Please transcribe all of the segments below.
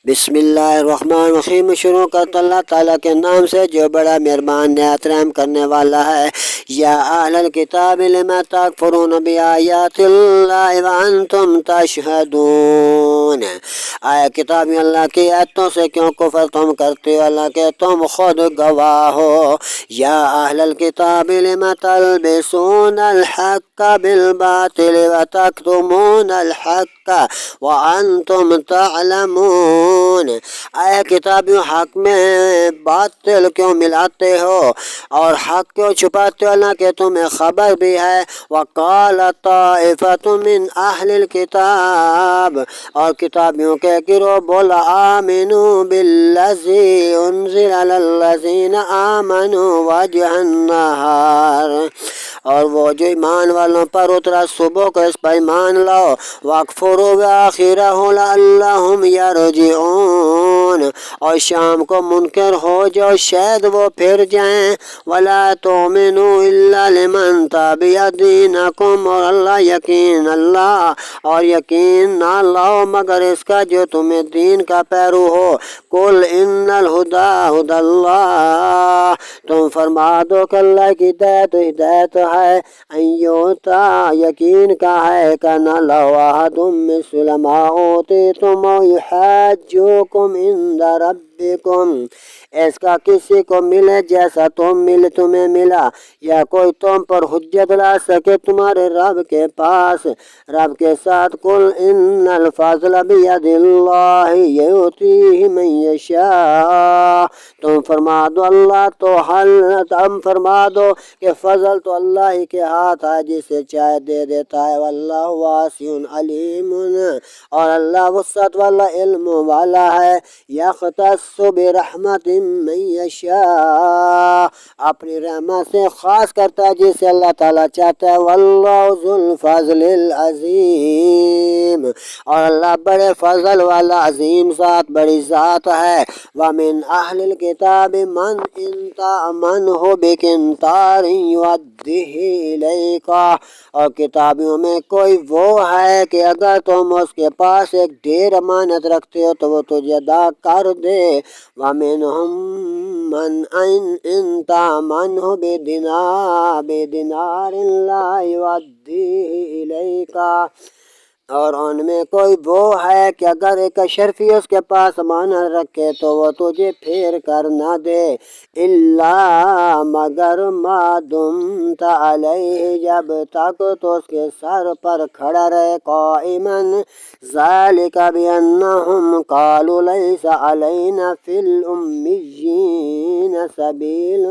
بسم اللہ الرحمن الرحیم۔ شروع کرتا اللہ تعالیٰ کے نام سے جو بڑا مہربان نہایت رحم کرنے والا ہے۔ یا اہل الکتاب لم تکفرون بآیات اللہ وانتم تشہدون، آیا کتابی اللہ کی آیتوں سے کیوں کفر تم کرتے ہو، اللہ کہ تم خود گواہ ہو۔ یا اہل الکتاب لم تلبسون الحق بالباطل وتکتمون الحق وانتم تعلمون، آیا کتابیوں حق میں باطل کیوں ملاتے ہو اور حق کیوں چھپاتے ہو، اللہ کہ تمہیں خبر بھی ہے۔ وقال طائفۃ من اہل الکتاب، اور کتابیوں کے گروہ بولا آمنوا بالذی انزل علی الذین آمنوا وجہ النہار، اور وہ جو ایمان والوں پر اترا صبح کو اس پر ایمان لاؤ۔ واکفروا بآخرہ لعلہم یرجعون، اور شام کو منکر ہو جاؤ شاید وہ پھر جائیں۔ ولا تؤمنوا الا لمن تبع دینکم، اور یقین نہ لاؤ مگر اس کا جو تمہیں دین کا پیرو ہو۔ قل ان الہدی ھدی اللہ، تم فرما دو کہ اللہ کی ہدایت ہے۔ ان یؤتی، یقین کا ہے کہ نہ لو احد مثل ما اوتیتم یحاجوکم عند ربکم، اس کا کسی کو ملے جیسا تمہیں ملا، یا کوئی تم پر حجت لا سکے تمہارے رب کے پاس، رب کے ساتھ۔ قل ان الفضل بید اللہ یؤتیہ من یشاء، تم فرما دو کہ فضل تو اللہ ہی کے ہاتھ ہے، جسے چاہے دے دیتا ہے۔ واللہ واسع علیم، اور اللہ وسعت والا علم والا ہے۔ یختص برحمت من یشاء، اپنی رحمت سے خاص کرتا ہے جسے اللہ تعالیٰ چاہتا ہے۔ واللہ ذو الفضل العظیم، اور اللہ بڑے فضل والا عظیم ذات، بڑی ذات ہے۔ ومن اہل الکتاب من ان تأمنہ بقنطار یؤدیہ الیک، اور کتابیوں میں کوئی وہ ہے کہ اگر تم اس کے پاس ایک ڈھیر امانت رکھتے ہو تو وہ تجھے ادا کر دے۔ ومنہم من ان تأمنہ بدینار لا یؤدیہ الیک، اور ان میں کوئی وہ ہے کہ اگر ایک اشرفی اس کے پاس امانت رکھے تو وہ تجھے پھیر کر نہ دے۔ الا، مگر ما دمت علیہ، جب تک تو اس کے سر پر کھڑا رہے۔ قائما، ذالک بانہم قالوا لیس علینا فی الامیین سبیل،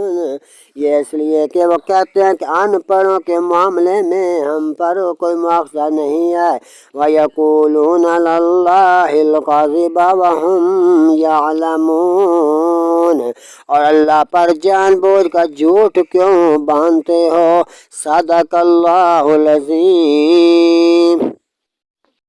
یہ اس لیے کہ وہ کہتے ہیں کہ ان پڑھوں کے معاملے میں ہم پر کوئی مواخذہ نہیں ہے۔ وَيَقُولُونَ عَلَى اللَّهِ الْكَذِبَ وَهُمْ يَعْلَمُونَ، اور اللہ پر جان بوجھ کر جھوٹ کیوں باندھتے ہو۔ صدق اللہ العظیم۔